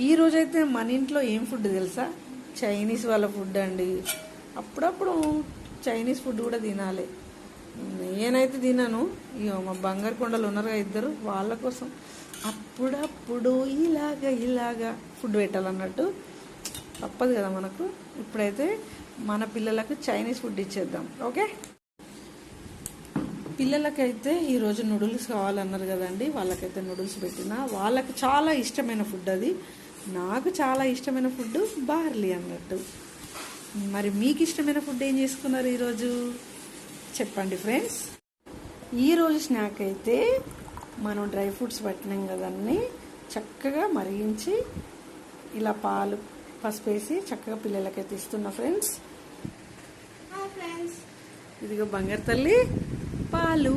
ఈ రోజైతే మన ఇంట్లో ఏం ఫుడ్ తెలుసా? చైనీస్ వాళ్ళ ఫుడ్ అండి. అప్పుడప్పుడు చైనీస్ ఫుడ్ కూడా తినాలి. నేనైతే తిన్నాను. ఇక మా బంగారు కొండలు ఉన్నారుగా ఇద్దరు, వాళ్ళ కోసం అప్పుడప్పుడు ఇలాగా ఫుడ్ పెట్టాలన్నట్టు. తప్పదు కదా మనకు. ఇప్పుడైతే మన పిల్లలకు చైనీస్ ఫుడ్ ఇచ్చేద్దాం. ఓకే, పిల్లలకైతే ఈరోజు నూడిల్స్ కావాలన్నారు కదండి. వాళ్ళకైతే నూడిల్స్ పెట్టిన. వాళ్ళకి చాలా ఇష్టమైన ఫుడ్ అది. నాకు చాలా ఇష్టమైన ఫుడ్ బార్లీ అన్నట్టు. మరి మీకు ఇష్టమైన ఫుడ్ ఏం చేసుకున్నారు ఈరోజు చెప్పండి ఫ్రెండ్స్. ఈరోజు స్నాక్ అయితే మనం డ్రై ఫ్రూట్స్ పట్టినాం కదండి, చక్కగా మరిగించి ఇలా పాలు పసుపు వేసి చక్కగా పిల్లలకైతే ఇస్తున్నా ఫ్రెండ్స్. ఇదిగో బంగారు తల్లి పాలు.